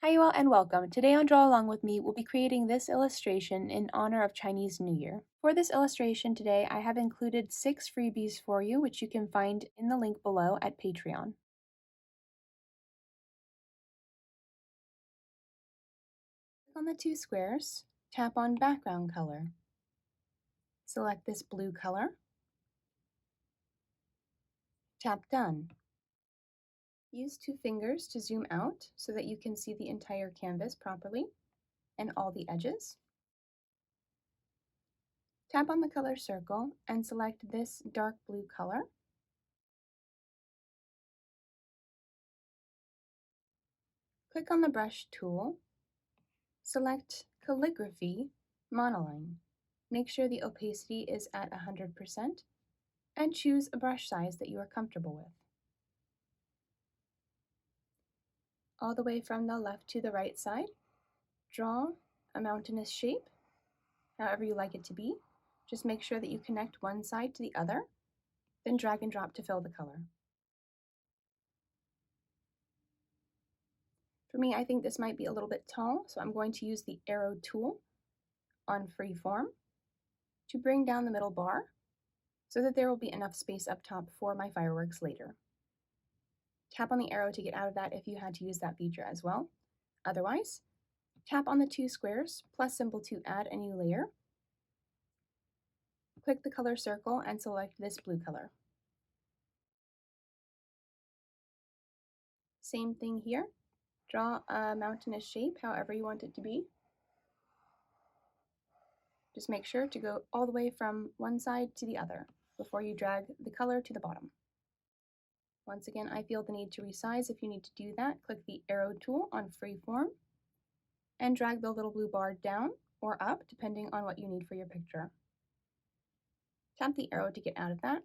Hi you all and welcome. Today on Draw Along with Me, we'll be creating this illustration in honor of Chinese New Year. For this illustration today, I have included 6 freebies for you, which you can find in the link below at Patreon. Click on the 2 squares, tap on background color. Select this blue color. Tap Done. Use 2 fingers to zoom out so that you can see the entire canvas properly and all the edges. Tap on the color circle and select this dark blue color. Click on the brush tool. Select Calligraphy Monoline. Make sure the opacity is at 100% and choose a brush size that you are comfortable with. All the way from the left to the right side, draw a mountainous shape, however you like it to be. Just make sure that you connect one side to the other, then drag and drop to fill the color. For me, I think this might be a little bit tall, so I'm going to use the arrow tool on freeform to bring down the middle bar so that there will be enough space up top for my fireworks later. Tap on the arrow to get out of that if you had to use that feature as well. Otherwise, tap on the 2 squares plus symbol to add a new layer. Click the color circle and select this blue color. Same thing here. Draw a mountainous shape however you want it to be. Just make sure to go all the way from one side to the other before you drag the color to the bottom. Once again, I feel the need to resize. If you need to do that, click the arrow tool on freeform and drag the little blue bar down or up depending on what you need for your picture. Tap the arrow to get out of that.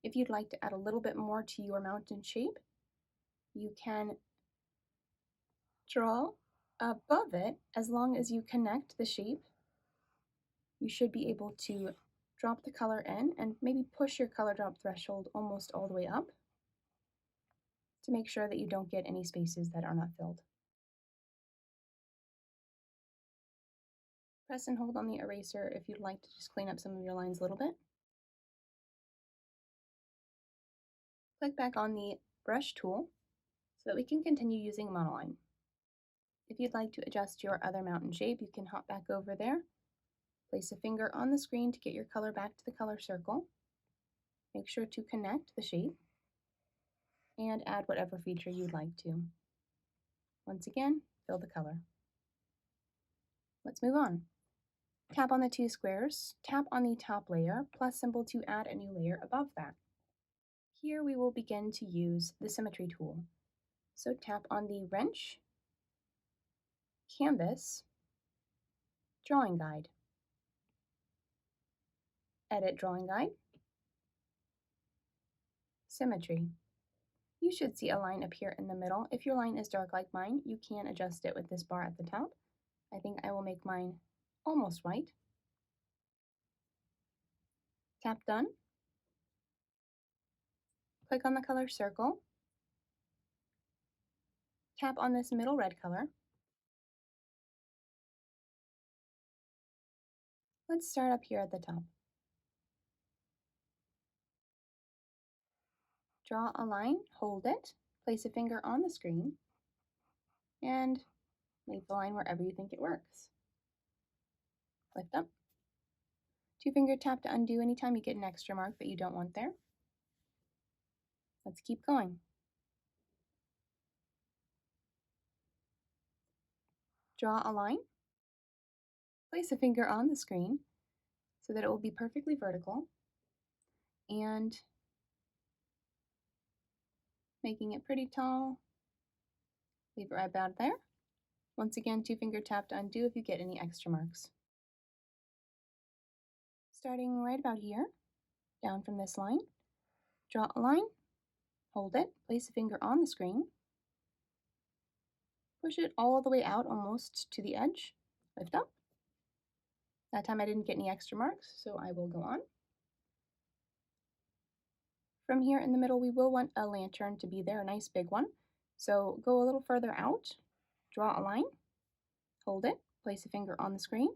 If you'd like to add a little bit more to your mountain shape, you can draw above it. As long as you connect the shape, you should be able to drop the color in and maybe push your color drop threshold almost all the way up to make sure that you don't get any spaces that are not filled. Press and hold on the eraser if you'd like to just clean up some of your lines a little bit. Click back on the brush tool so that we can continue using monoline. If you'd like to adjust your other mountain shape, you can hop back over there, place a finger on the screen to get your color back to the color circle. Make sure to connect the shape and add whatever feature you'd like to. Once again, fill the color. Let's move on. Tap on the 2 squares, tap on the top layer, plus symbol to add a new layer above that. Here we will begin to use the symmetry tool. So tap on the wrench, canvas, drawing guide, edit drawing guide, symmetry. You should see a line appear in the middle. If your line is dark like mine, you can adjust it with this bar at the top. I think I will make mine almost white. Tap Done. Click on the color circle. Tap on this middle red color. Let's start up here at the top. Draw a line, hold it, place a finger on the screen, and leave the line wherever you think it works. Lift up. 2-finger tap to undo anytime you get an extra mark that you don't want there. Let's keep going. Draw a line. Place a finger on the screen so that it will be perfectly vertical, and making it pretty tall. Leave it right about there. Once again, 2-finger tap to undo if you get any extra marks. Starting right about here, down from this line, draw a line, hold it, place a finger on the screen, push it all the way out almost to the edge, lift up. That time I didn't get any extra marks, so I will go on. From here in the middle, we will want a lantern to be there, a nice big one. So go a little further out draw a line, hold it, place a finger on the screen.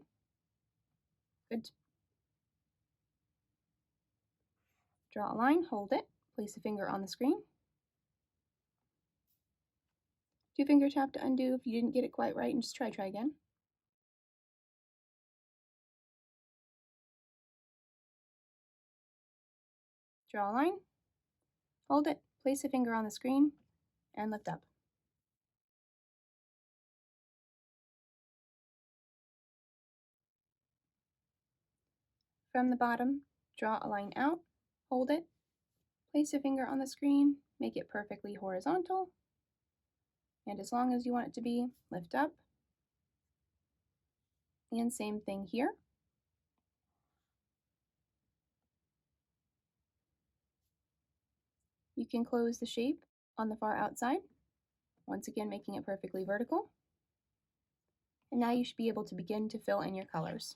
Good. Draw a line, hold it, place a finger on the screen. 2-finger tap to undo if you didn't get it quite right, and just try again. Draw a line, hold it, place a finger on the screen, and lift up. From the bottom, draw a line out, hold it, place a finger on the screen, make it perfectly horizontal, and as long as you want it to be, lift up. And same thing here. You can close the shape on the far outside, once again making it perfectly vertical. And now you should be able to begin to fill in your colors.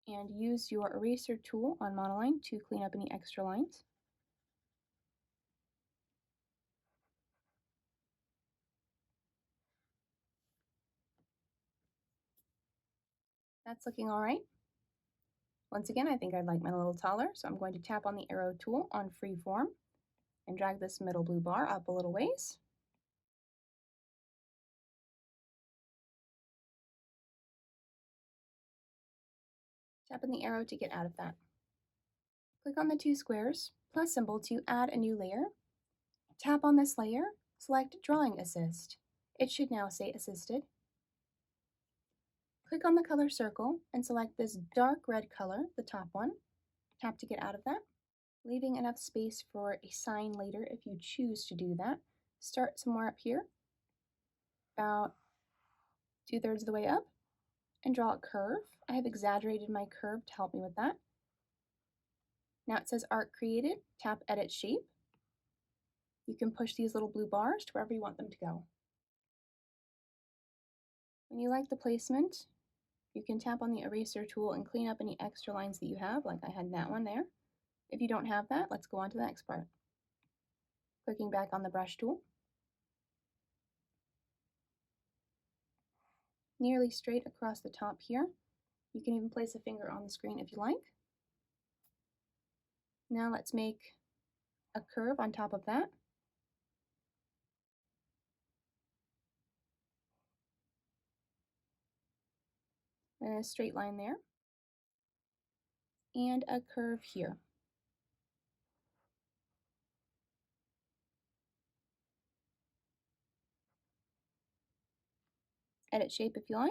And use your eraser tool on monoline to clean up any extra lines. That's looking all right. Once again, I think I'd like mine a little taller, so I'm going to tap on the arrow tool on freeform and drag this middle blue bar up a little ways. Tap on the arrow to get out of that. Click on the 2 squares, plus symbol to add a new layer. Tap on this layer, select Drawing Assist. It should now say Assisted. Click on the color circle and select this dark red color, the top one. Tap to get out of that, leaving enough space for a sign later if you choose to do that. Start somewhere up here, about 2/3 of the way up, and draw a curve. I have exaggerated my curve to help me with that. Now it says Art Created, tap Edit Shape. You can push these little blue bars to wherever you want them to go. When you like the placement, you can tap on the eraser tool and clean up any extra lines that you have, like I had that one there. If you don't have that, let's go on to the next part. Clicking back on the brush tool. Nearly straight across the top here. You can even place a finger on the screen if you like. Now let's make a curve on top of that. And a straight line there. And a curve here. Edit shape if you like.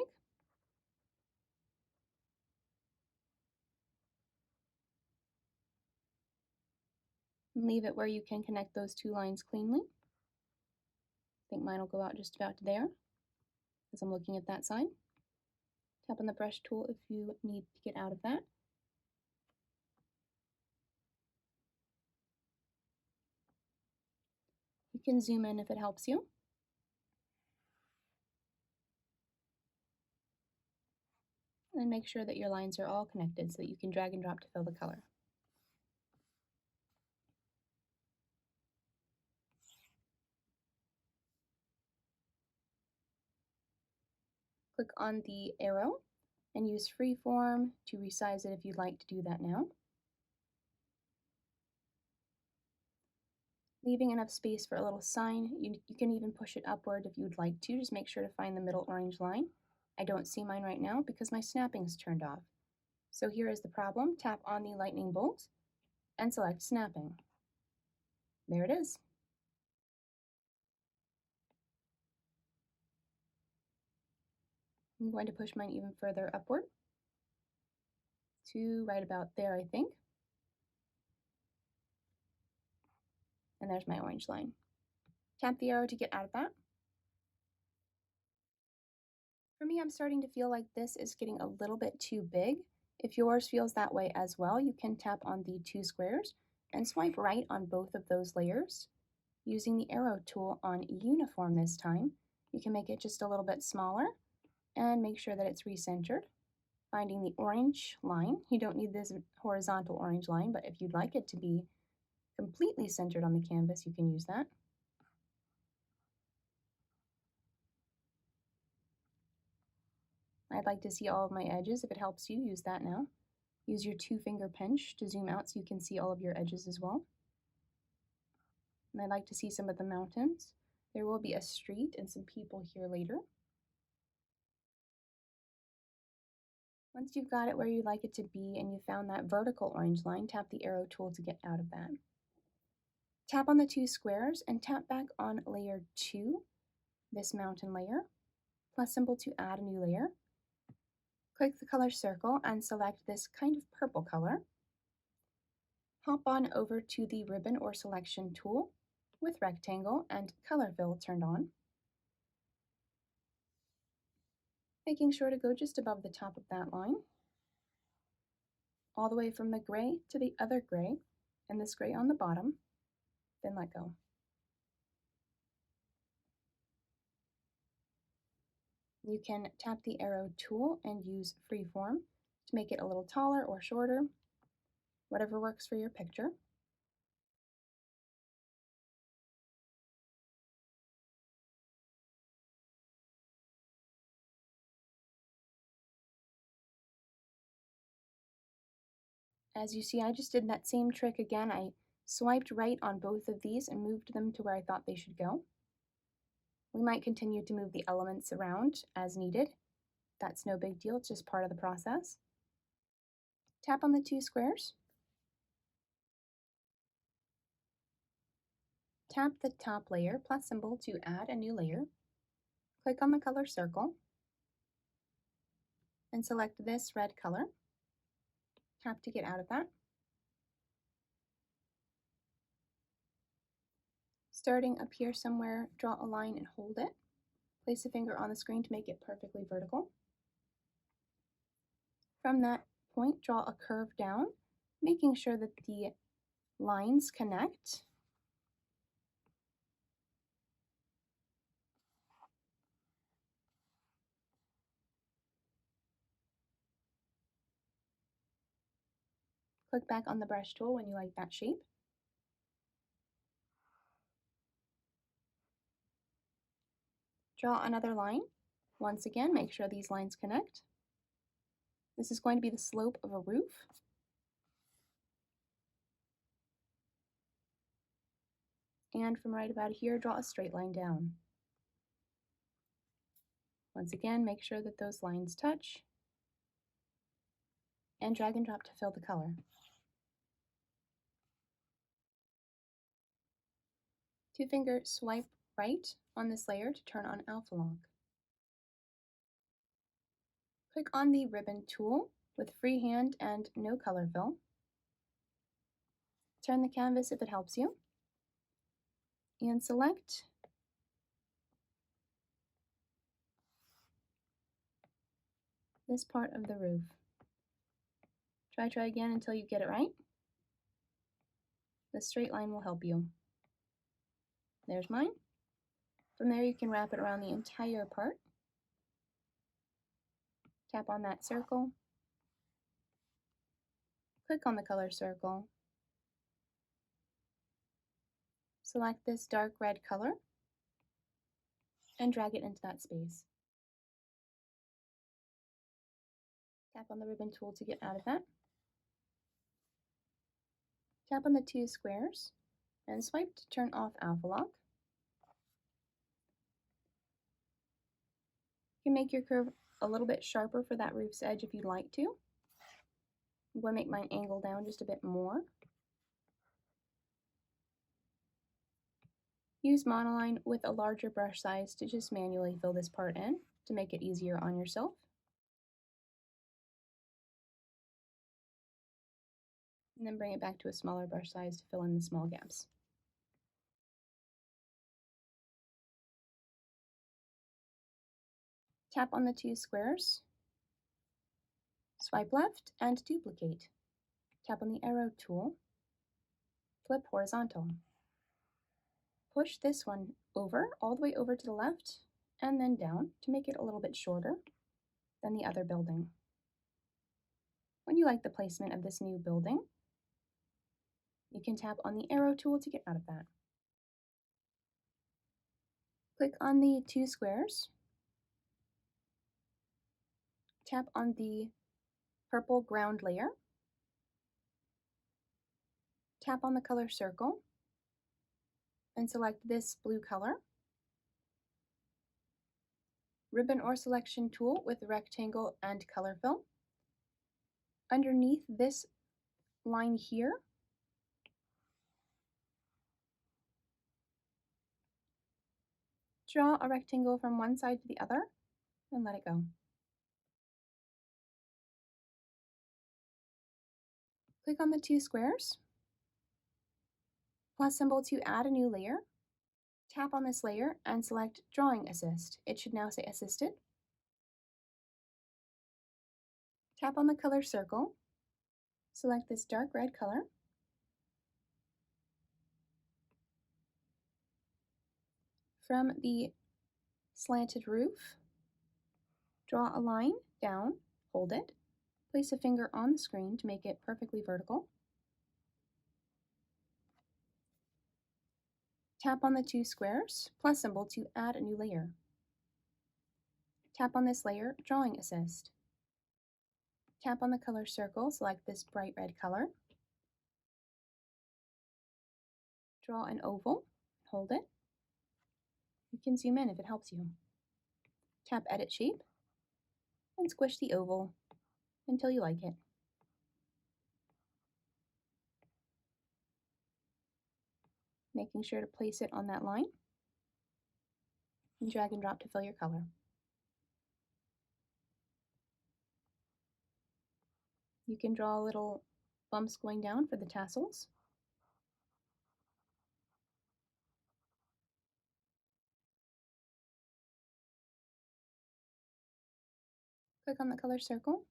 And leave it where you can connect those 2 lines cleanly. I think mine will go out just about to there, as I'm looking at that side. Tap on the brush tool if you need to get out of that. You can zoom in if it helps you. And make sure that your lines are all connected so that you can drag and drop to fill the color. Click on the arrow and use freeform to resize it if you'd like to do that now. Leaving enough space for a little sign. You can even push it upward if you'd like to. Just make sure to find the middle orange line. I don't see mine right now because my snapping is turned off. So here is the problem. Tap on the lightning bolt and select snapping. There it is. I'm going to push mine even further upward to right about there, I think. And there's my orange line. Tap the arrow to get out of that. For me, I'm starting to feel like this is getting a little bit too big. If yours feels that way as well, you can tap on the 2 squares and swipe right on both of those layers. Using the arrow tool on uniform this time, you can make it just a little bit smaller and make sure that it's recentered. Finding the orange line, you don't need this horizontal orange line, but if you'd like it to be completely centered on the canvas, you can use that. I'd like to see all of my edges. If it helps you, use that now. Use your 2-finger pinch to zoom out so you can see all of your edges as well. And I'd like to see some of the mountains. There will be a street and some people here later. Once you've got it where you'd like it to be and you found that vertical orange line, tap the arrow tool to get out of that. Tap on the 2 squares and tap back on layer 2, this mountain layer, plus symbol to add a new layer. Click the color circle and select this kind of purple color. Hop on over to the ribbon or selection tool with rectangle and color fill turned on. Making sure to go just above the top of that line, all the way from the gray to the other gray, and this gray on the bottom, then let go. You can tap the arrow tool and use freeform to make it a little taller or shorter, whatever works for your picture. As you see, I just did that same trick again. I swiped right on both of these and moved them to where I thought they should go. We might continue to move the elements around as needed. That's no big deal, it's just part of the process. Tap on the 2 squares. Tap the top layer plus symbol to add a new layer. Click on the color circle and select this red color. Tap to get out of that. Starting up here somewhere, draw a line and hold it. Place a finger on the screen to make it perfectly vertical. From that point, draw a curve down, making sure that the lines connect. Click back on the brush tool when you like that shape. Draw another line. Once again, make sure these lines connect. This is going to be the slope of a roof. And from right about here, draw a straight line down. Once again, make sure that those lines touch, and drag and drop to fill the color. Two-finger swipe right on this layer to turn on alpha lock. Click on the ribbon tool with freehand and no color fill. Turn the canvas if it helps you, and select this part of the roof. Try again until you get it right. The straight line will help you. There's mine. From there you can wrap it around the entire part. Tap on that circle. Click on the color circle. Select this dark red color and drag it into that space. Tap on the ribbon tool to get out of that. Tap on the 2 squares and swipe to turn off alpha lock. You can make your curve a little bit sharper for that roof's edge if you'd like to. I'm going to make mine angle down just a bit more. Use monoline with a larger brush size to just manually fill this part in to make it easier on yourself. And then bring it back to a smaller brush size to fill in the small gaps. Tap on the 2 squares, swipe left, and duplicate. Tap on the arrow tool, flip horizontal. Push this one over, all the way over to the left, and then down to make it a little bit shorter than the other building. When you like the placement of this new building, you can tap on the arrow tool to get out of that. Click on the 2 squares, Tap on the purple ground layer. Tap on the color circle and select this blue color. Ribbon or selection tool with rectangle and color fill. Underneath this line here, draw a rectangle from one side to the other and let it go. Click on the two squares, plus symbol to add a new layer. Tap on this layer and select Drawing Assist. It should now say Assisted. Tap on the color circle. Select this dark red color. From the slanted roof, draw a line down, hold it, place a finger on the screen to make it perfectly vertical. Tap on the two squares, plus symbol to add a new layer. Tap on this layer, Drawing Assist. Tap on the color circle, select this bright red color. Draw an oval, hold it. You can zoom in if it helps you. Tap Edit Shape and squish the oval until you like it. Making sure to place it on that line and drag and drop to fill your color. You can draw little bumps going down for the tassels. Click on the color circle.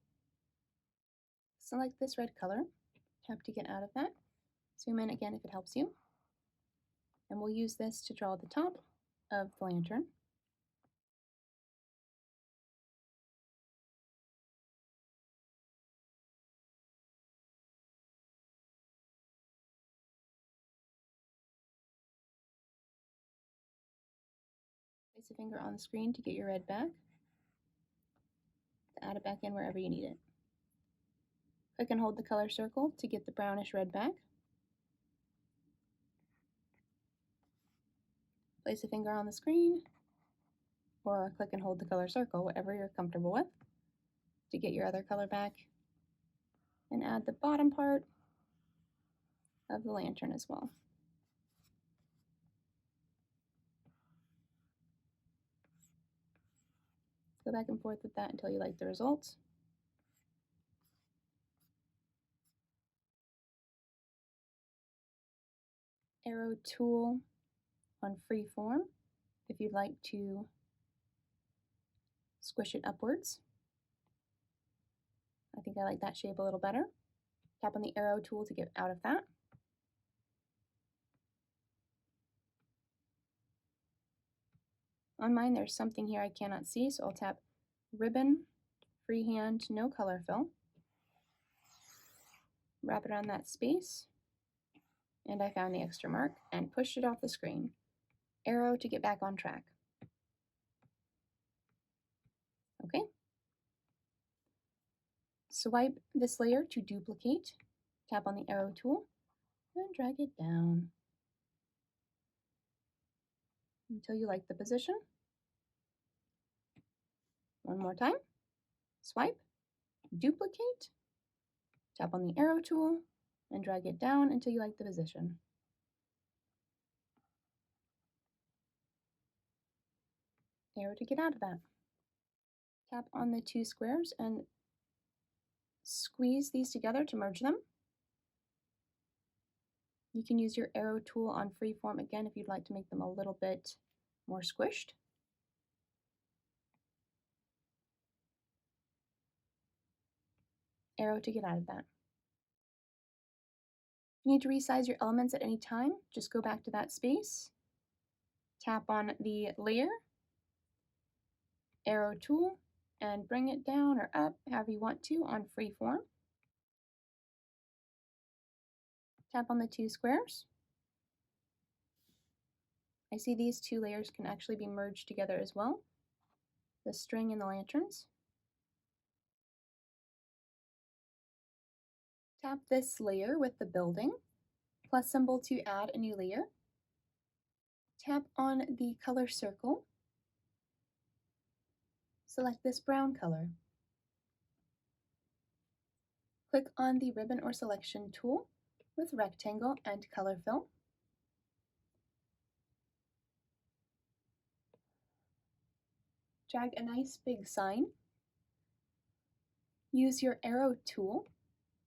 Select this red color. Tap to get out of that. Zoom in again if it helps you. And we'll use this to draw the top of the lantern. Place a finger on the screen to get your red back. Add it back in wherever you need it. Click and hold the color circle to get the brownish red back. Place a finger on the screen, or click and hold the color circle, whatever you're comfortable with, to get your other color back. And add the bottom part of the lantern as well. Go back and forth with that until you like the results. Arrow tool on freeform if you'd like to squish it upwards. I think I like that shape a little better. Tap on the arrow tool to get out of that. On mine, there's something here I cannot see, so I'll tap Ribbon, Freehand, No Color Fill. Wrap it around that space, and I found the extra mark and pushed it off the screen. Arrow to get back on track. Okay. Swipe this layer to duplicate. Tap on the arrow tool and drag it down until you like the position. One more time. Swipe, duplicate, tap on the arrow tool, and drag it down until you like the position. Arrow to get out of that. Tap on the two squares and squeeze these together to merge them. You can use your arrow tool on freeform again if you'd like to make them a little bit more squished. Arrow to get out of that. If you need to resize your elements at any time, just go back to that space, tap on the layer, arrow tool, and bring it down or up however you want to on freeform. Tap on the two squares. I see these two layers can actually be merged together as well, the string and the lanterns. Tap this layer with the building, plus symbol to add a new layer. Tap on the color circle. Select this brown color. Click on the ribbon or selection tool with rectangle and color fill. Drag a nice big sign. Use your arrow tool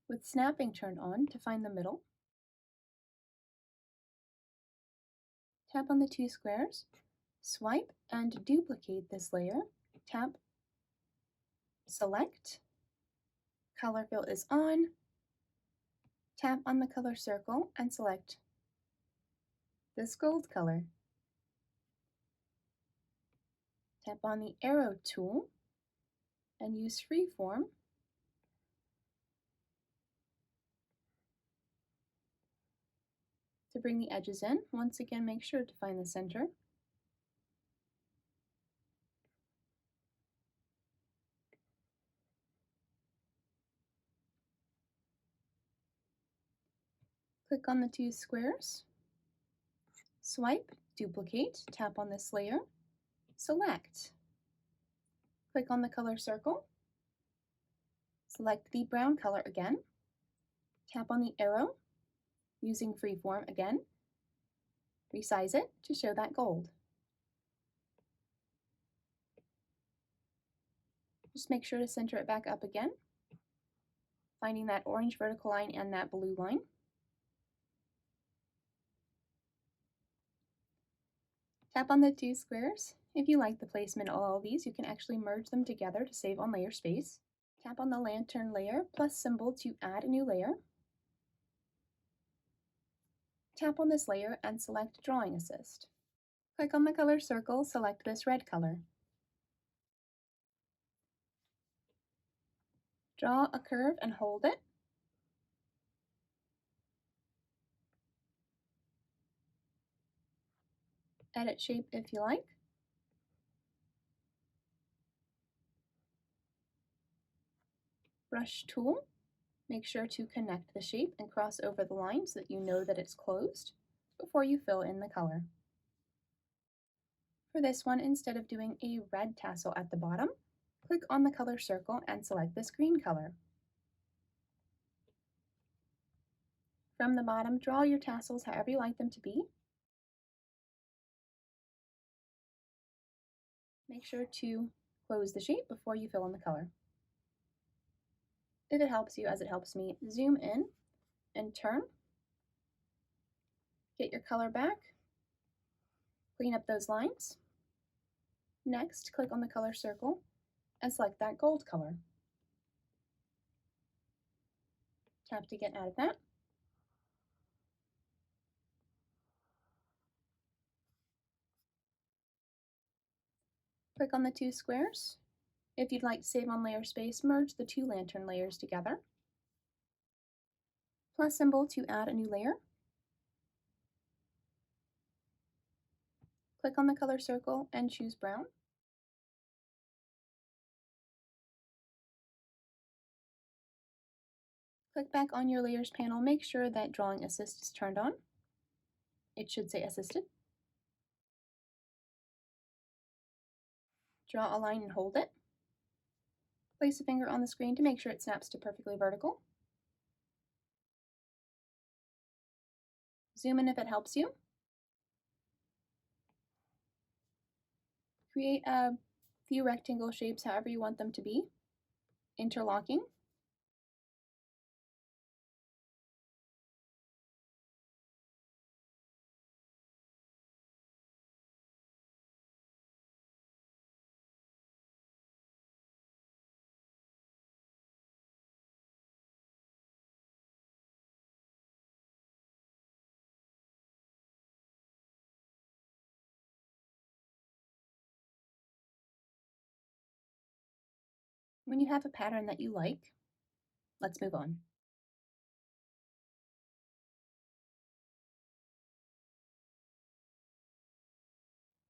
with snapping turned on to find the middle. Tap on the two squares, swipe and duplicate this layer. Tap, select, color fill is on. Tap on the color circle and select this gold color. Tap on the arrow tool and use freeform to bring the edges in. Once again, make sure to find the center. Click on the two squares, swipe, duplicate, tap on this layer, select. Click on the color circle, select the brown color again, tap on the arrow, using freeform again, resize it to show that gold. Just make sure to center it back up again, finding that orange vertical line and that blue line. Tap on the two squares. If you like the placement of all these, you can actually merge them together to save on layer space. Tap on the lantern layer plus symbol to add a new layer. Tap on this layer and select Drawing Assist. Click on the color circle, select this red color. Draw a curve and hold it. Edit shape if you like. Brush tool. Make sure to connect the shape and cross over the line so that you know that it's closed before you fill in the color. For this one, instead of doing a red tassel at the bottom, click on the color circle and select this green color. From the bottom, draw your tassels however you like them to be. Make sure to close the shape before you fill in the color. If it helps you, as it helps me, zoom in and turn. Get your color back. Clean up those lines. Next, click on the color circle and select that gold color. Tap to get out of that. Click on the two squares. If you'd like to save on layer space, merge the two lantern layers together. Plus symbol to add a new layer. Click on the color circle and choose brown. Click back on your layers panel, make sure that Drawing Assist is turned on. It should say Assisted. Draw a line and hold it. Place a finger on the screen to make sure it snaps to perfectly vertical. Zoom in if it helps you. Create a few rectangle shapes however you want them to be, interlocking. When you have a pattern that you like, let's move on.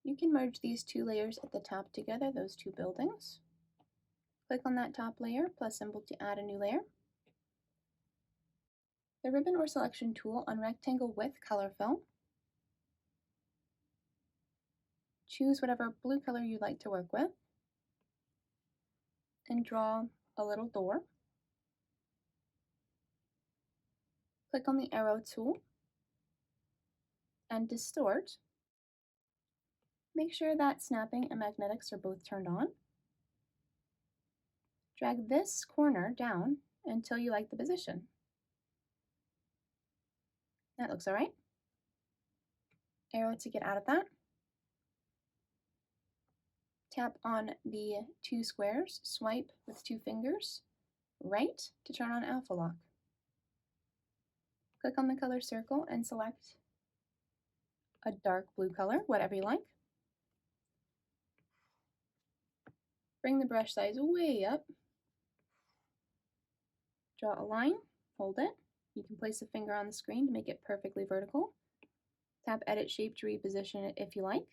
You can merge these two layers at the top together, those two buildings. Click on that top layer, plus symbol to add a new layer. The ribbon or selection tool on rectangle with color fill. Choose whatever blue color you'd like to work with and draw a little door. Click on the arrow tool and distort. Make sure that snapping and magnetics are both turned on. Drag this corner down until you like the position. That looks all right. Arrow to get out of that. Tap on the two squares, swipe with two fingers, right to turn on alpha lock. Click on the color circle and select a dark blue color, whatever you like. Bring the brush size way up. Draw a line, hold it. You can place a finger on the screen to make it perfectly vertical. Tap Edit Shape to reposition it if you like.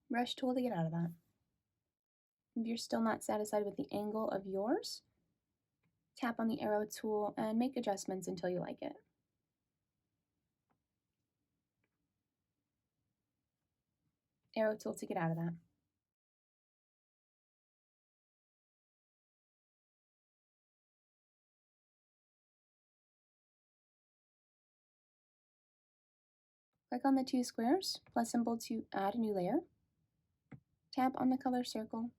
Brush tool to get out of that. If you're still not satisfied with the angle of yours, tap on the arrow tool and make adjustments until you like it. Arrow tool to get out of that. Click on the two squares, plus symbol to add a new layer. Tap on the color circle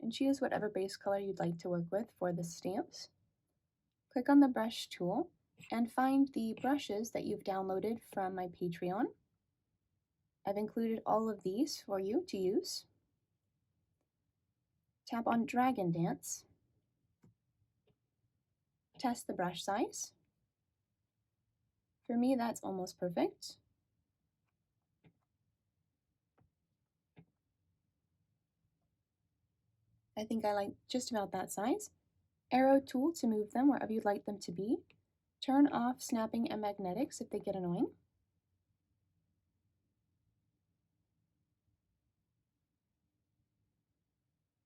and choose whatever base color you'd like to work with for the stamps. Click on the brush tool and find the brushes that you've downloaded from my Patreon. I've included all of these for you to use. Tap on Dragon Dance. Test the brush size. For me, that's almost perfect. I think I like just about that size. Arrow tool to move them wherever you'd like them to be. Turn off snapping and magnetics if they get annoying.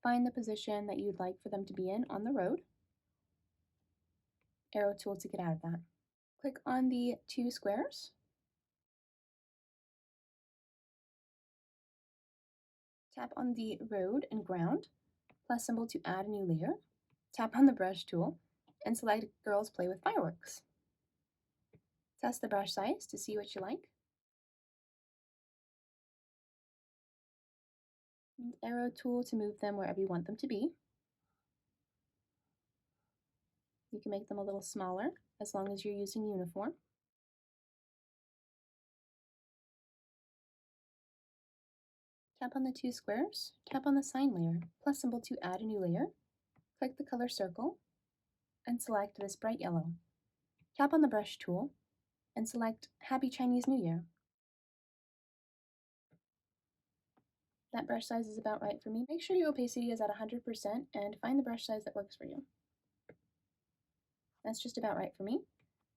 Find the position that you'd like for them to be in on the road. Arrow tool to get out of that. Click on the two squares. Tap on the road and ground, plus symbol to add a new layer. Tap on the brush tool and select Girls Play with Fireworks. Test the brush size to see what you like. And arrow tool to move them wherever you want them to be. You can make them a little smaller as long as you're using uniform. Tap on the two squares, tap on the sign layer, plus symbol to add a new layer. Click the color circle and select this bright yellow. Tap on the brush tool and select Happy Chinese New Year. That brush size is about right for me. Make sure your opacity is at 100% and find the brush size that works for you. That's just about right for me.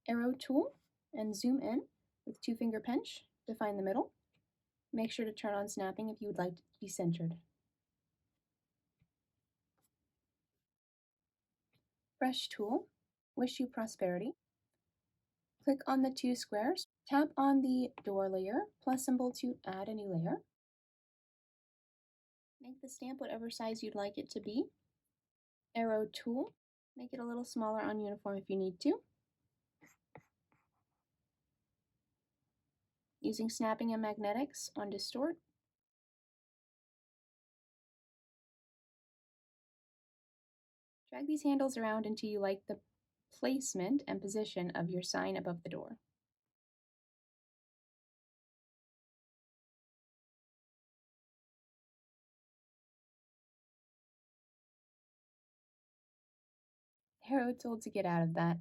Arrow tool and zoom in with two finger pinch to find the middle. Make sure to turn on snapping if you would like to be centered. Brush tool, wish you prosperity. Click on the two squares, tap on the door layer, plus symbol to add a new layer. Make the stamp whatever size you'd like it to be. Arrow tool, make it a little smaller on uniform if you need to. Using snapping and magnetics on distort. Drag these handles around until you like the placement and position of your sign above the door. Arrow tool to get out of that.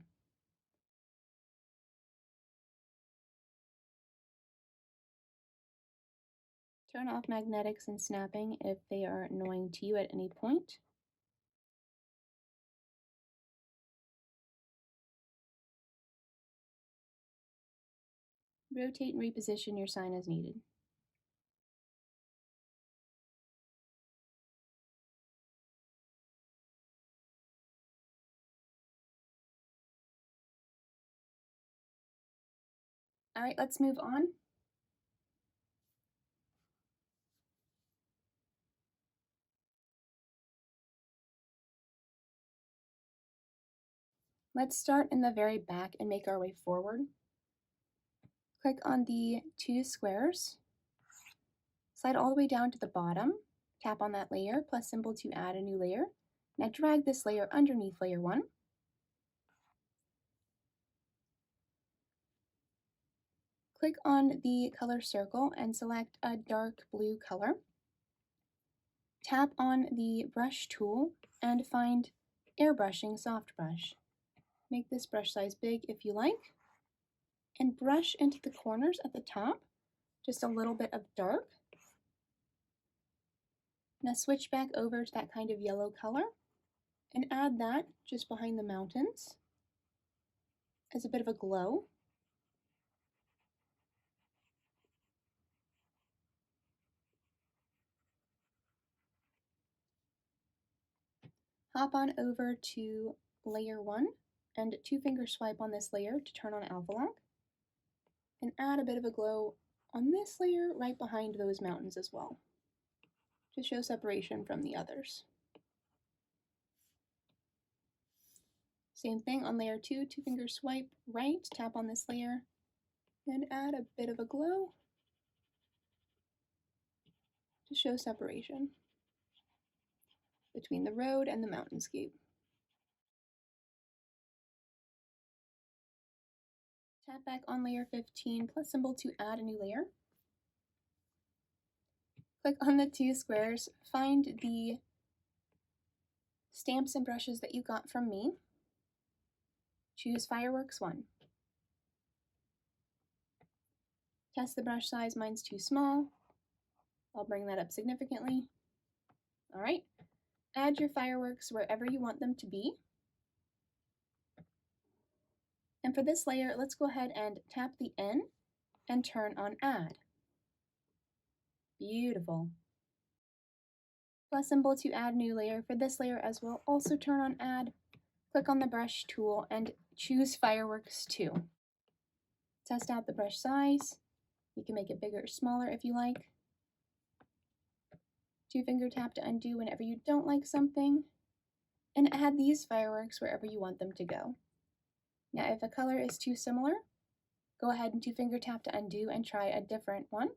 Turn off magnetics and snapping if they are annoying to you at any point. Rotate and reposition your sign as needed. All right, let's move on. Let's start in the very back and make our way forward. Click on the two squares, slide all the way down to the bottom, tap on that layer, plus symbol to add a new layer. Now drag this layer underneath layer 1. Click on the color circle and select a dark blue color. Tap on the brush tool and find airbrushing soft brush. Make this brush size big if you like, and brush into the corners at the top, just a little bit of dark. Now switch back over to that kind of yellow color and add that just behind the mountains as a bit of a glow. Hop on over to layer 1 and two-finger swipe on this layer to turn on alpha lock, and add a bit of a glow on this layer right behind those mountains as well, to show separation from the others. Same thing on layer 2, two-finger swipe right, tap on this layer, and add a bit of a glow to show separation between the road and the mountainscape. Tap back on layer 15 plus symbol to add a new layer. Click on the two squares, find the stamps and brushes that you got from me. Choose Fireworks 1. Test the brush size, mine's too small. I'll bring that up significantly. All right, add your fireworks wherever you want them to be. And for this layer, let's go ahead and tap the N and turn on Add. Beautiful. Plus symbol to add new layer. For this layer as well, also turn on Add. Click on the brush tool and choose Fireworks 2. Test out the brush size. You can make it bigger or smaller if you like. Two-finger tap to undo whenever you don't like something. And add these fireworks wherever you want them to go. Now if a color is too similar, go ahead and two-finger tap to undo and try a different one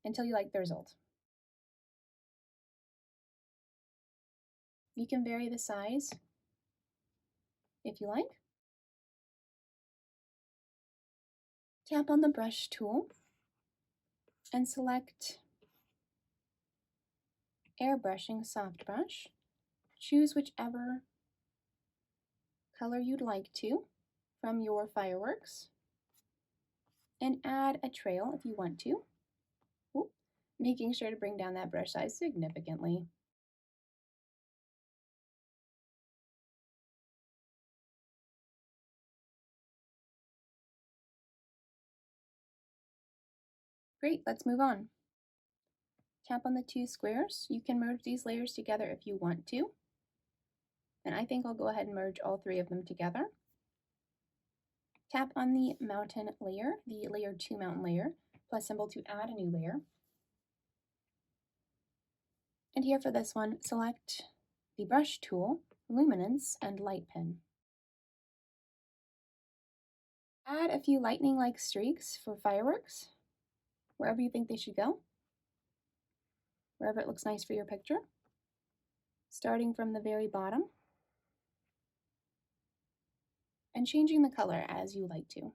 until you like the result. You can vary the size if you like. Tap on the brush tool and select Airbrushing Soft Brush. Choose whichever color you'd like to from your fireworks and add a trail if you want to. Ooh, making sure to bring down that brush size significantly. Great, let's move on. Tap on the two squares. You can merge these layers together if you want to. And I think I'll go ahead and merge all three of them together. Tap on the mountain layer, the layer 2 mountain layer, plus symbol to add a new layer. And here for this one, select the brush tool, luminance, and light pen. Add a few lightning-like streaks for fireworks, wherever you think they should go, wherever it looks nice for your picture, starting from the very bottom, and changing the color as you like to.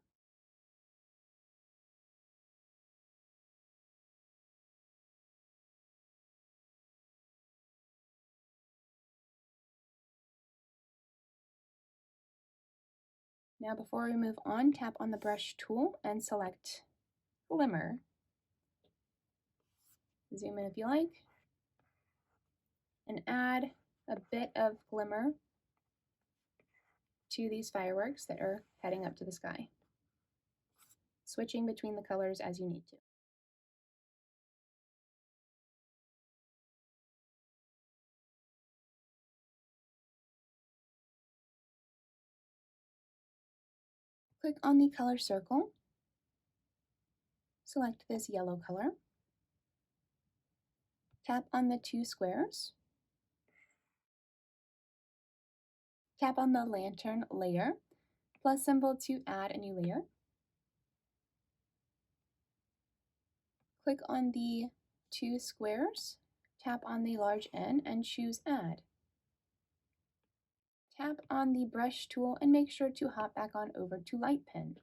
Now before we move on, tap on the brush tool and select Glimmer. Zoom in if you like, and add a bit of glimmer to these fireworks that are heading up to the sky, switching between the colors as you need to. Click on the color circle Select this yellow color. Tap on the two squares. Tap on the lantern layer, plus symbol to add a new layer. Click on the two squares, tap on the large N and choose Add. Tap on the brush tool and make sure to hop back on over to Light Pen.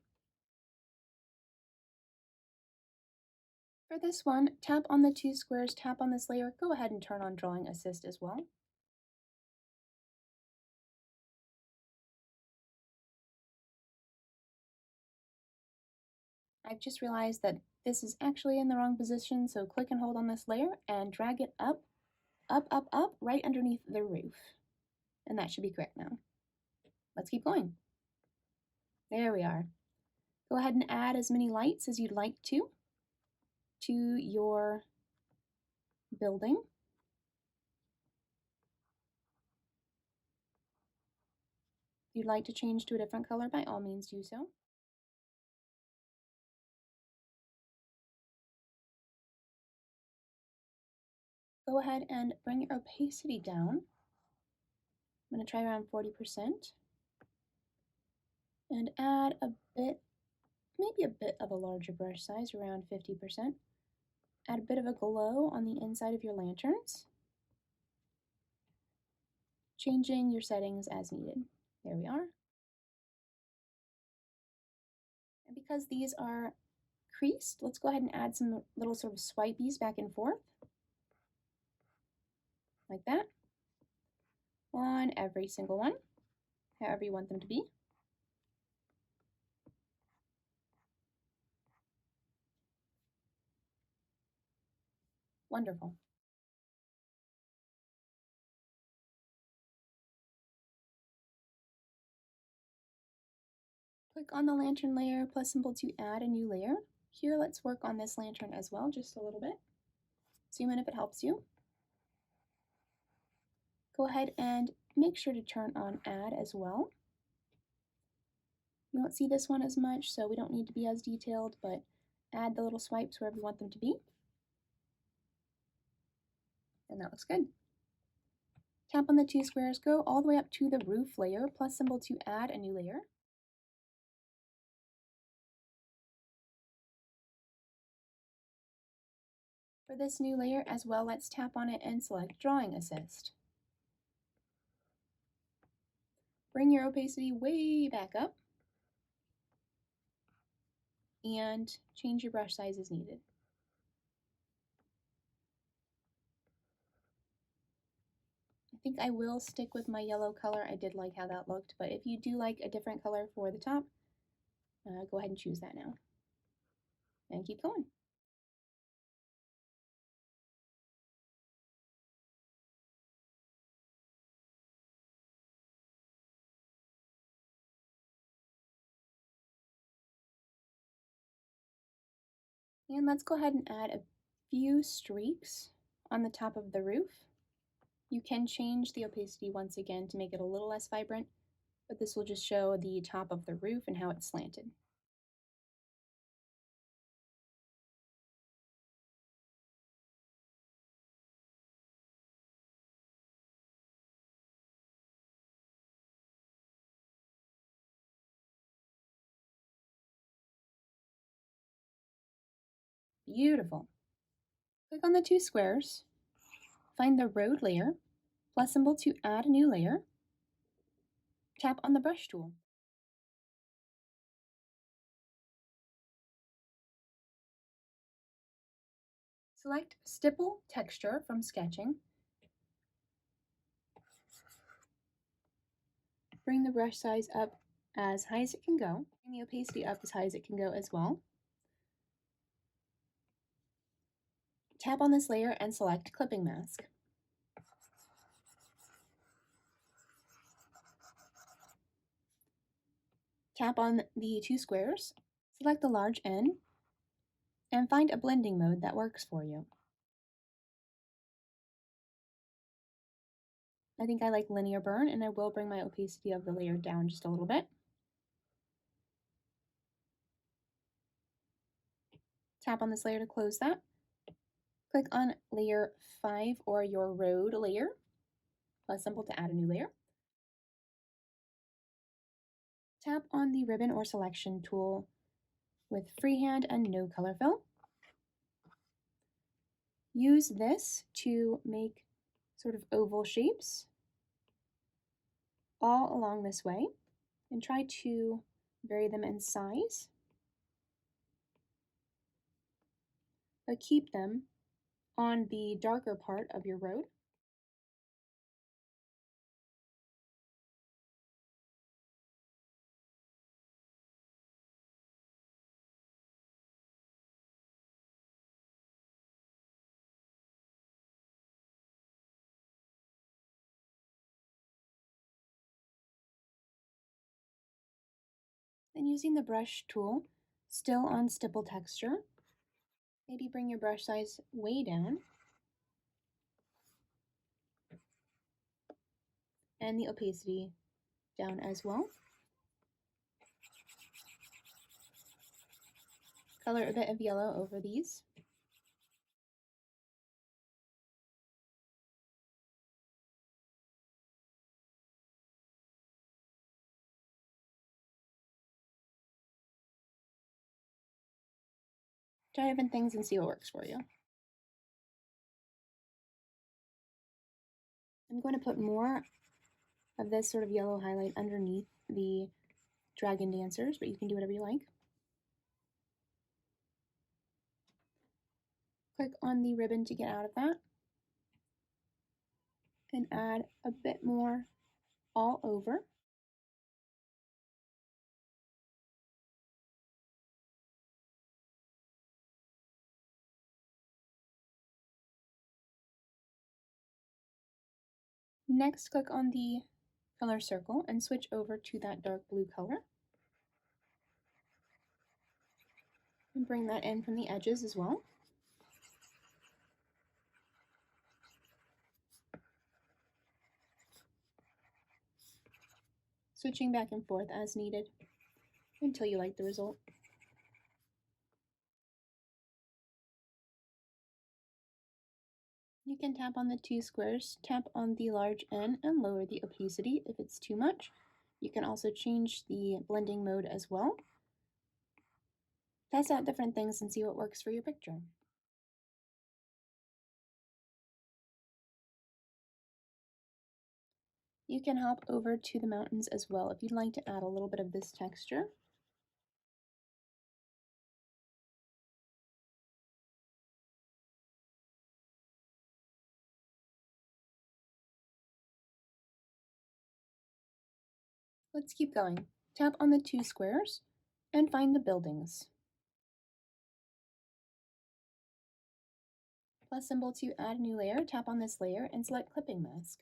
For this one, tap on the two squares, tap on this layer, go ahead and turn on Drawing Assist as well. I've just realized that this is actually in the wrong position, so click and hold on this layer and drag it up, up, up, up, right underneath the roof. And that should be correct now. Let's keep going. There we are. Go ahead and add as many lights as you'd like to your building. If you'd like to change to a different color, by all means do so. Go ahead and bring your opacity down. I'm going to try around 40% and add a bit, maybe a bit of a larger brush size, around 50%. Add a bit of a glow on the inside of your lanterns, changing your settings as needed. There we are. And because these are creased, let's go ahead and add some little sort of swipies back and forth, like that, on every single one, however you want them to be. Wonderful. Click on the lantern layer plus symbol to add a new layer. Here, let's work on this lantern as well, just a little bit. Zoom in if it helps you. Go ahead and make sure to turn on add as well. You won't see this one as much, so we don't need to be as detailed, but add the little swipes wherever you want them to be. And that looks good. Tap on the two squares, go all the way up to the roof layer, plus symbol to add a new layer. For this new layer as well, let's tap on it and select Drawing Assist. Bring your opacity way back up and change your brush size as needed. I think I will stick with my yellow color. I did like how that looked, but if you do like a different color for the top, go ahead and choose that now. And keep going. And let's go ahead and add a few streaks on the top of the roof. You can change the opacity once again to make it a little less vibrant, but this will just show the top of the roof and how it's slanted. Beautiful. Click on the two squares, find the road layer, plus symbol to add a new layer, tap on the brush tool. Select Stipple Texture from Sketching. Bring the brush size up as high as it can go. Bring the opacity up as high as it can go as well. Tap on this layer and select Clipping Mask. Tap on the two squares, select the large N, and find a blending mode that works for you. I think I like linear burn, and I will bring my opacity of the layer down just a little bit. Tap on this layer to close that. Click on layer 5 or your road layer. Plus symbol to add a new layer. Tap on the ribbon or selection tool with freehand and no color fill. Use this to make sort of oval shapes all along this way and try to vary them in size, but keep them on the darker part of your road. Then using the brush tool, still on stipple texture, maybe bring your brush size way down and the opacity down as well. Color a bit of yellow over these. Try different things and see what works for you. I'm going to put more of this sort of yellow highlight underneath the dragon dancers, but you can do whatever you like. Click on the ribbon to get out of that and add a bit more all over. Next, click on the color circle and switch over to that dark blue color. And bring that in from the edges as well. Switching back and forth as needed until you like the result. You can tap on the two squares, tap on the large N and lower the opacity if it's too much. You can also change the blending mode as well. Test out different things and see what works for your picture. You can hop over to the mountains as well if you'd like to add a little bit of this texture. Let's keep going. Tap on the two squares and find the buildings. Plus symbol to add a new layer, tap on this layer and select clipping mask.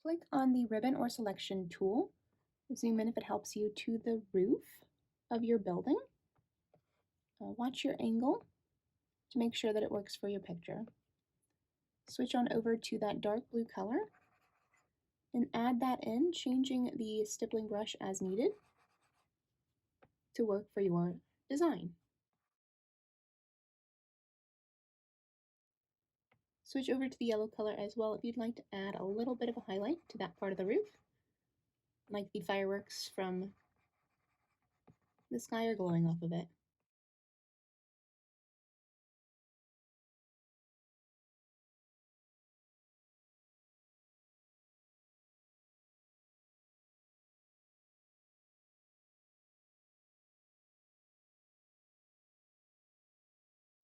Click on the ribbon or selection tool. Zoom in if it helps you to the roof of your building. Watch your angle to make sure that it works for your picture. Switch on over to that dark blue color and add that in, changing the stippling brush as needed to work for your design. Switch over to the yellow color as well if you'd like to add a little bit of a highlight to that part of the roof, like the fireworks from the sky are glowing off of it.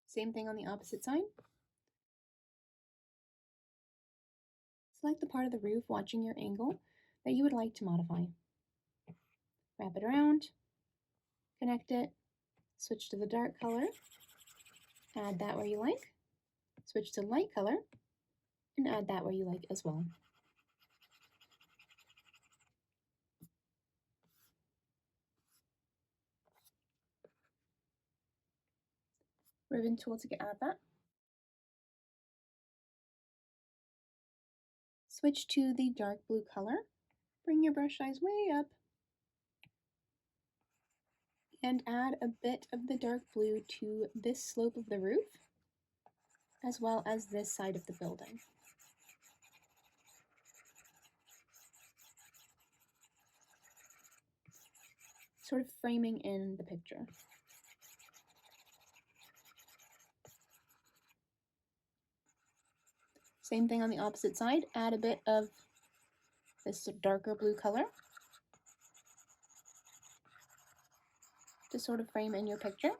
Same thing on the opposite side. Select the part of the roof watching your angle that you would like to modify. Wrap it around, connect it, switch to the dark color, add that where you like, switch to light color, and add that where you like as well. Ribbon tool to get out of that. Switch to the dark blue color. Bring your brush size way up. and add a bit of the dark blue to this slope of the roof, as well as this side of the building. Sort of framing in the picture. Same thing on the opposite side, add a bit of this darker blue color to sort of frame in your picture.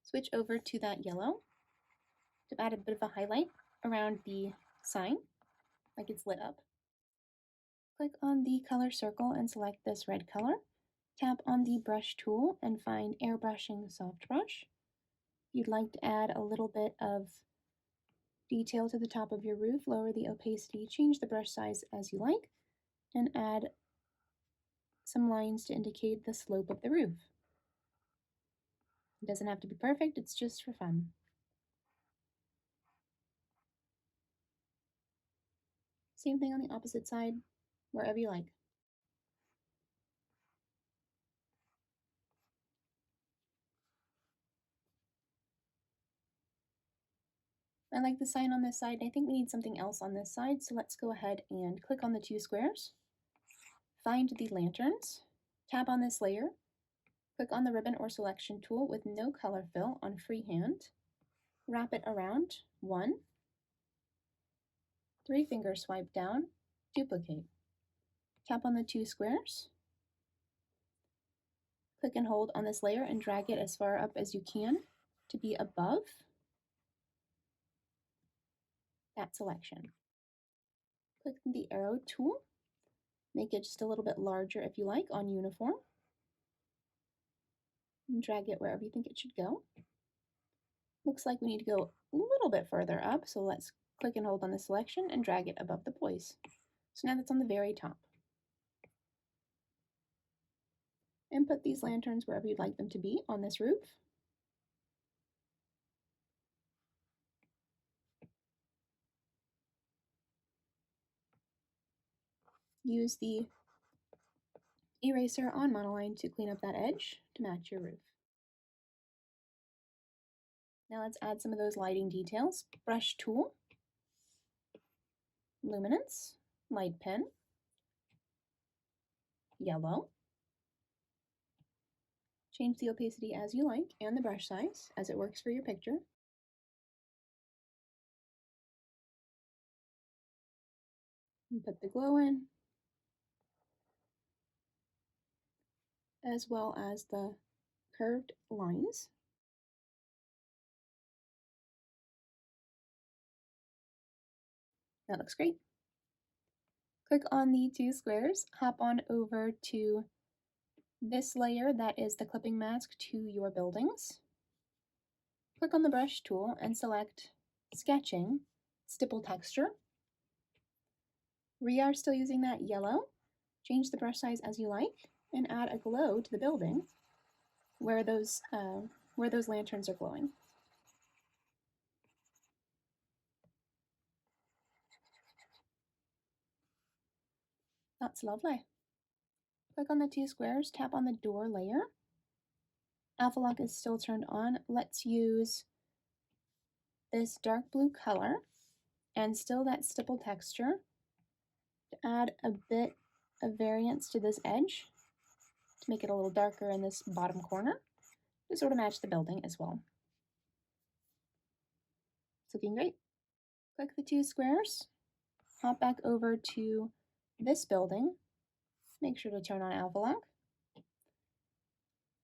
Switch over to that yellow to add a bit of a highlight around the sign, like it's lit up. Click on the color circle and select this red color. Tap on the brush tool and find airbrushing soft brush. You'd like to add a little bit of detail to the top of your roof, lower the opacity, change the brush size as you like, and add some lines to indicate the slope of the roof. It doesn't have to be perfect, it's just for fun. Same thing on the opposite side, wherever you like. I like the sign on this side. I think we need something else on this side, so let's go ahead and click on the two squares. Find the lanterns, tap on this layer, click on the ribbon or selection tool with no color fill on freehand, wrap it around, 1, 3-finger swipe down, duplicate. Tap on the two squares, click and hold on this layer and drag it as far up as you can to be above that selection. Click the arrow tool, make it just a little bit larger if you like on uniform, and drag it wherever you think it should go. Looks like we need to go a little bit further up, so let's click and hold on the selection and drag it above the poise. So now that's on the very top. And put these lanterns wherever you'd like them to be on this roof. Use the eraser on monoline to clean up that edge to match your roof. Now let's add some of those lighting details. Brush tool, luminance, light pen, yellow. Change the opacity as you like and the brush size as it works for your picture. And put the glow in, as well as the curved lines. That looks great. Click on the two squares, hop on over to this layer that is the clipping mask to your buildings. Click on the brush tool and select Sketching, Stipple Texture. We are still using that yellow. Change the brush size as you like and add a glow to the building where those lanterns are glowing. That's lovely. Click on the two squares, tap on the door layer. Alpha lock is still turned on. Let's use this dark blue color and still that stipple texture to add a bit of variance to this edge to make it a little darker in this bottom corner to sort of match the building as well. It's looking great. Click the two squares, hop back over to this building. Make sure to turn on alpha lock.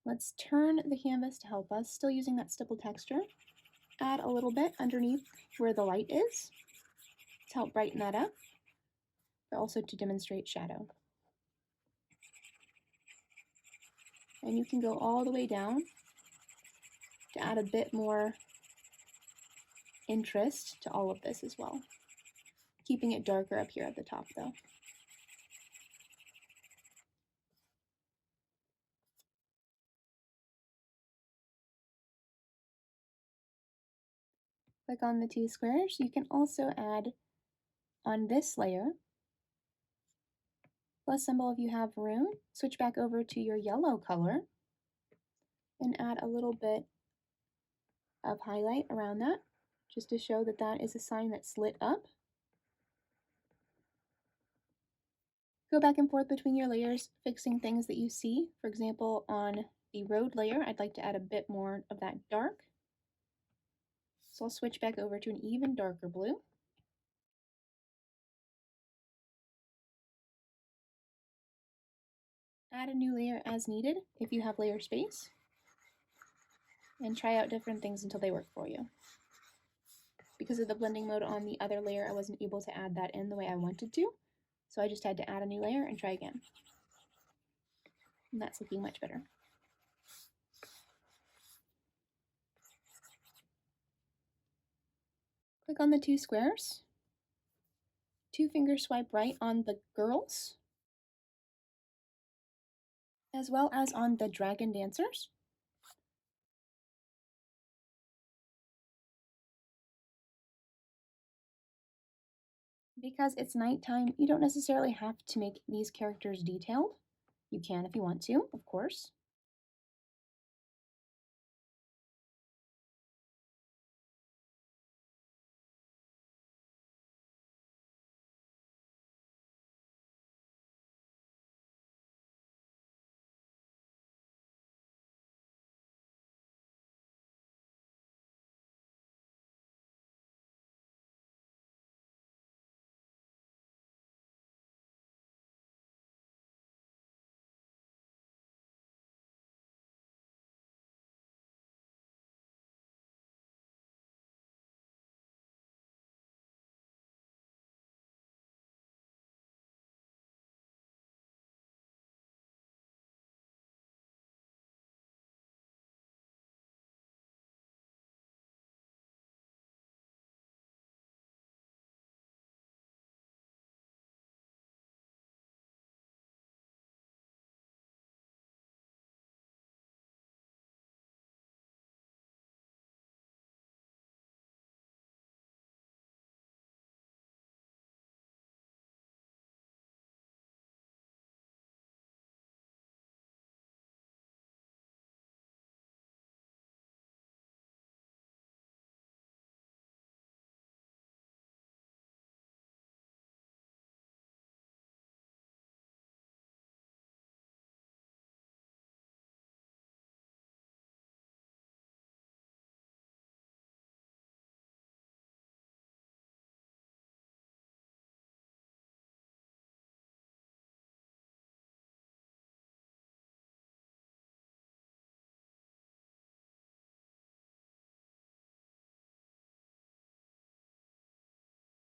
Let's turn the canvas to help us, still using that stipple texture. Add a little bit underneath where the light is to help brighten that up, but also to demonstrate shadow. And you can go all the way down to add a bit more interest to all of this as well. Keeping it darker up here at the top though. Click on the two squares. You can also add on this layer Plus symbol if you have room. Switch back over to your yellow color and add a little bit of highlight around that, just to show that that is a sign that's lit up. Go back and forth between your layers, fixing things that you see. For example, on the road layer, I'd like to add a bit more of that dark. So I'll switch back over to an even darker blue. Add a new layer as needed if you have layer space, and try out different things until they work for you. Because of the blending mode on the other layer, I wasn't able to add that in the way I wanted to, so I just had to add a new layer and try again. And that's looking much better. Click on the two squares. Two-finger swipe right on the girls, as well as on the dragon dancers. Because it's nighttime, you don't necessarily have to make these characters detailed. You can if you want to, of course.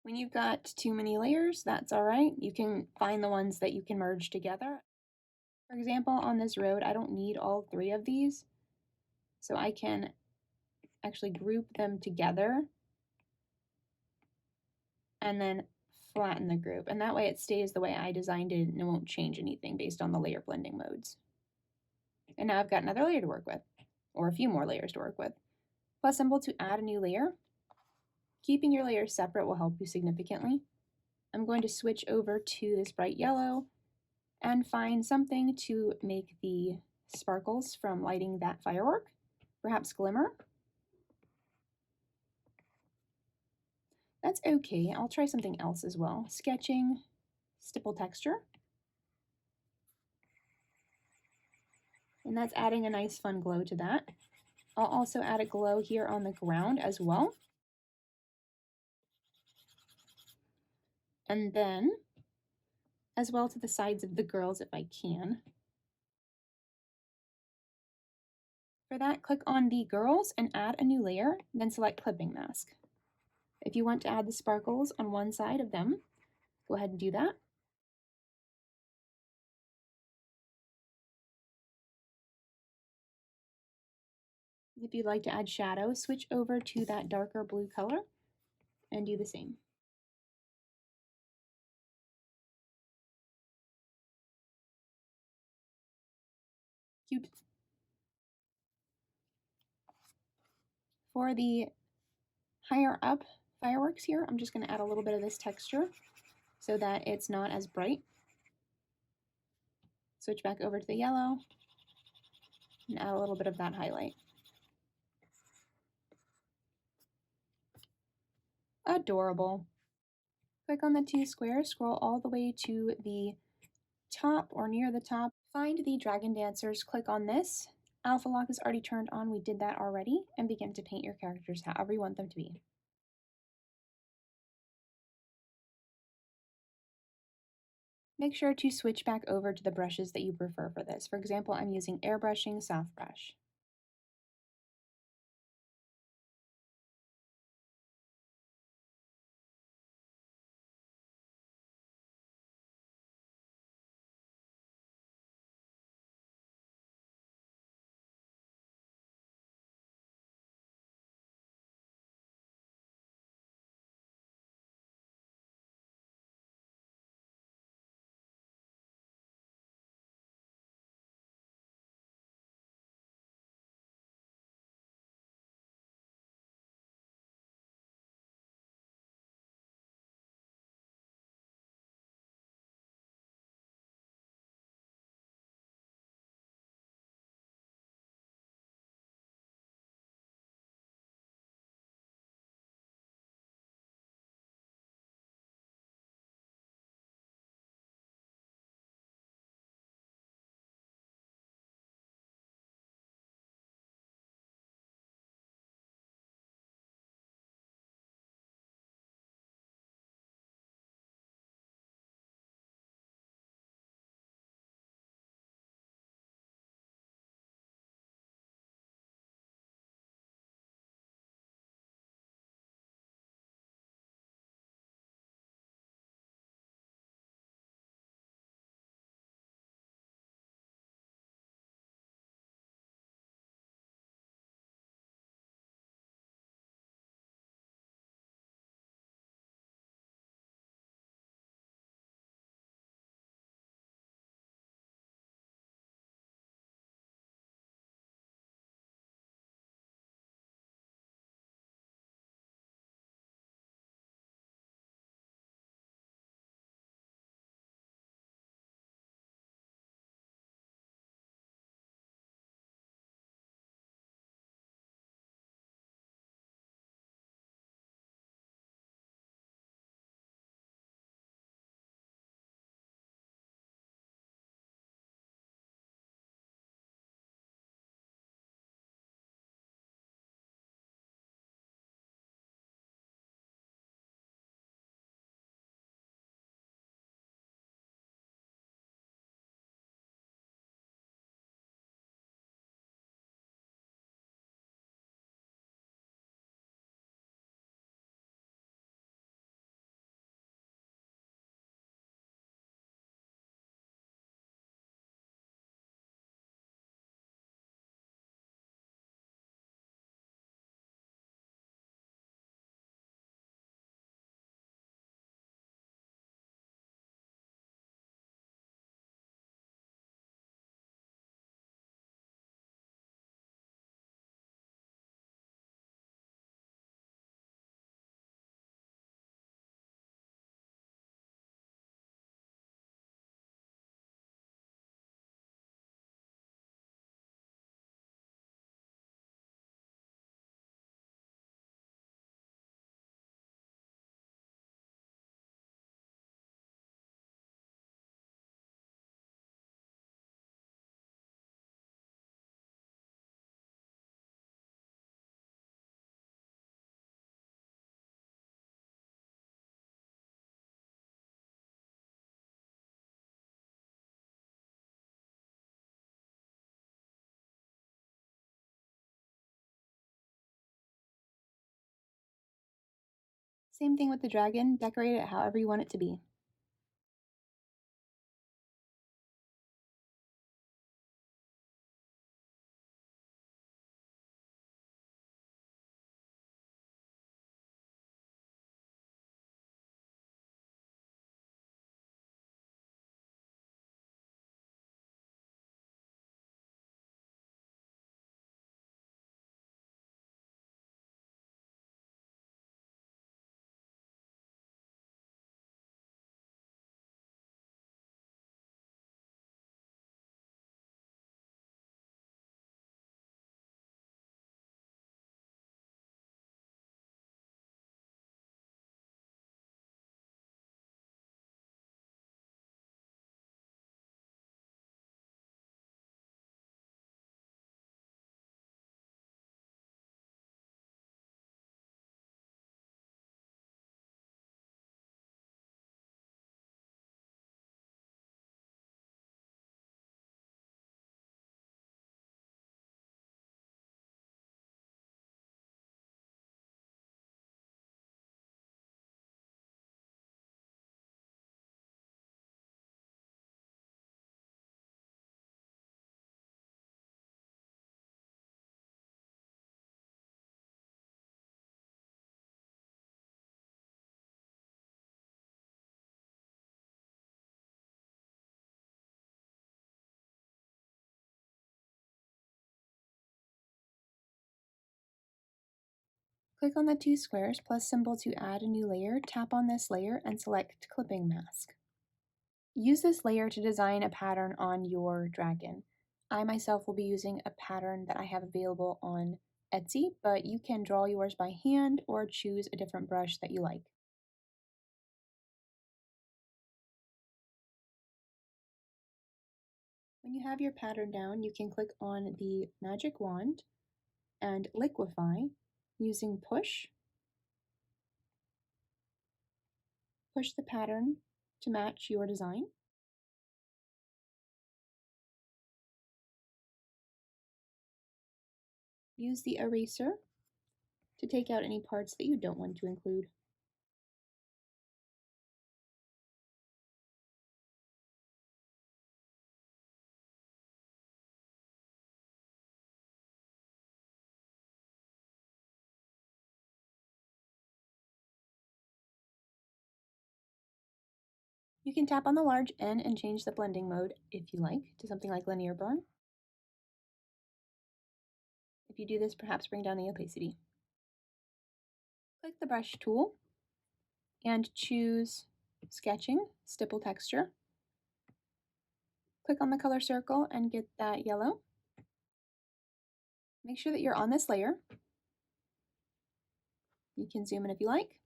When you've got too many layers, that's all right. You can find the ones that you can merge together. For example, on this road, I don't need all three of these, so I can actually group them together and then flatten the group. And that way it stays the way I designed it and it won't change anything based on the layer blending modes. And now I've got another layer to work with, or a few more layers to work with. Plus symbol to add a new layer. Keeping your layers separate will help you significantly. I'm going to switch over to this bright yellow and find something to make the sparkles from lighting that firework, perhaps glimmer. That's okay, I'll try something else as well. Sketching, stipple texture. And that's adding a nice fun glow to that. I'll also add a glow here on the ground as well. And then, as well to the sides of the girls if I can. For that, click on the girls and add a new layer, then select clipping mask. If you want to add the sparkles on one side of them, go ahead and do that. If you'd like to add shadow, switch over to that darker blue color and do the same. Cute. For the higher up fireworks here, I'm just going to add a little bit of this texture so that it's not as bright. Switch back over to the yellow and add a little bit of that highlight. Adorable. Click on the two squares, scroll all the way to the top or near the top. Find the Dragon Dancers, click on this. Alpha Lock is already turned on, we did that already, and begin to paint your characters however you want them to be. Make sure to switch back over to the brushes that you prefer for this. For example, I'm using airbrushing soft brush. Same thing with the dragon, decorate it however you want it to be. Click on the two squares plus symbol to add a new layer, tap on this layer and select Clipping Mask. Use this layer to design a pattern on your dragon. I myself will be using a pattern that I have available on Etsy, but you can draw yours by hand or choose a different brush that you like. When you have your pattern down, you can click on the magic wand and liquefy using push. Push the pattern to match your design. Use the eraser to take out any parts that you don't want to include. You can tap on the large N and change the blending mode, if you like, to something like linear burn. If you do this, perhaps bring down the opacity. Click the brush tool and choose Sketching, Stipple Texture. Click on the color circle and get that yellow. Make sure that you're on this layer. You can zoom in if you like.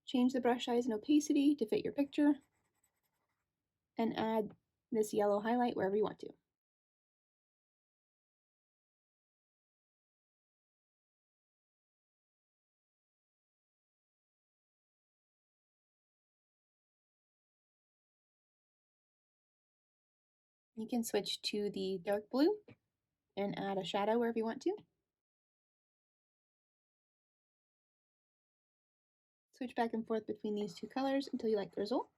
Change the brush size and opacity to fit your picture, and add this yellow highlight wherever you want to. You can switch to the dark blue and add a shadow wherever you want to. Switch back and forth between these two colors until you like the result.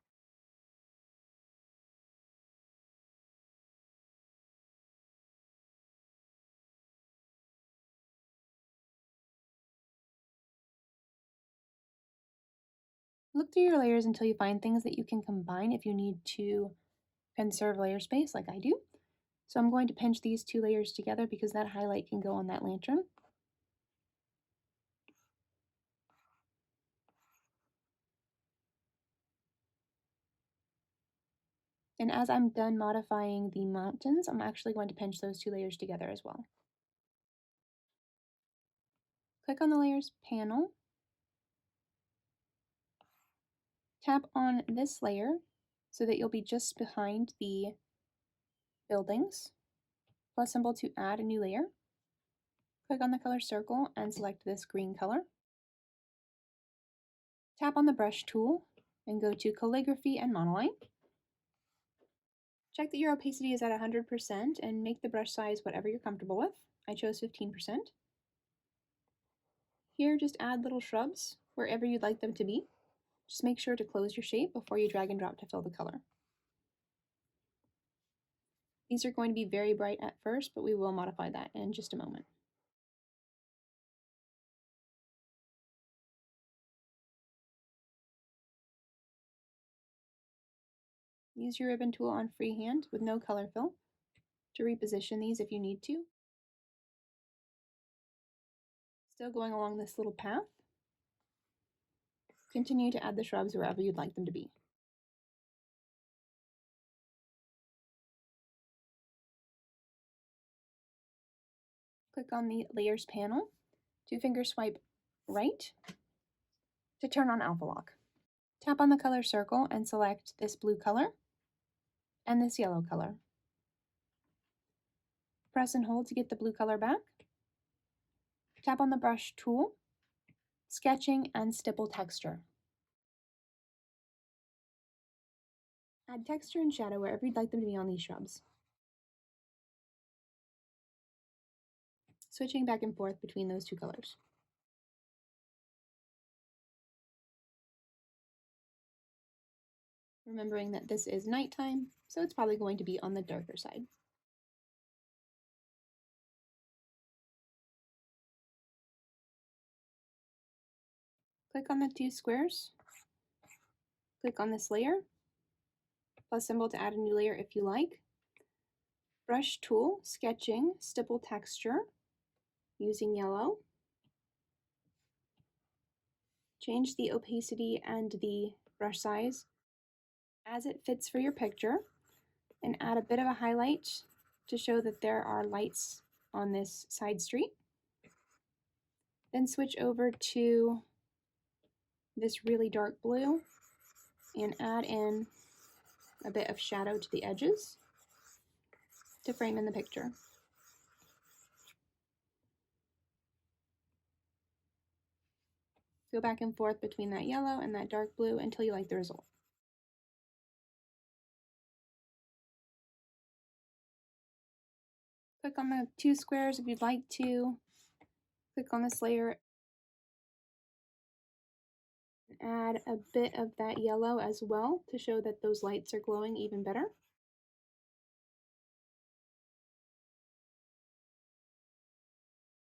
Look through your layers until you find things that you can combine if you need to conserve layer space like I do. So I'm going to pinch these two layers together because that highlight can go on that lantern. And as I'm done modifying the mountains, I'm actually going to pinch those two layers together as well. Click on the Layers panel. Tap on this layer so that you'll be just behind the buildings. Plus symbol to add a new layer. Click on the color circle and select this green color. Tap on the brush tool and go to Calligraphy and Monoline. Check that your opacity is at 100% and make the brush size whatever you're comfortable with. I chose 15%. Here, just add little shrubs wherever you'd like them to be. Just make sure to close your shape before you drag and drop to fill the color. These are going to be very bright at first, but we will modify that in just a moment. Use your ribbon tool on freehand with no color fill to reposition these if you need to. Still going along this little path. Continue to add the shrubs wherever you'd like them to be. Click on the Layers panel, two-finger swipe right to turn on Alpha Lock. Tap on the color circle and select this blue color and this yellow color. Press and hold to get the blue color back. Tap on the brush tool, Sketching and Stipple Texture. Add texture and shadow wherever you'd like them to be on these shrubs. Switching back and forth between those two colors. Remembering that this is nighttime, so it's probably going to be on the darker side. Click on the two squares. Click on this layer, plus symbol to add a new layer if you like. Brush tool, Sketching, Stipple Texture, using yellow. Change the opacity and the brush size as it fits for your picture, and add a bit of a highlight to show that there are lights on this side street. Then switch over to this really dark blue and add in a bit of shadow to the edges to frame in the picture. Go back and forth between that yellow and that dark blue until you like the result. Click on the two squares if you'd like to. Click on this layer and add a bit of that yellow as well to show that those lights are glowing even better.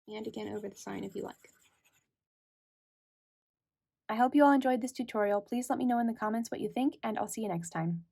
And again over the sign if you like. I hope you all enjoyed this tutorial. Please let me know in the comments what you think, and I'll see you next time.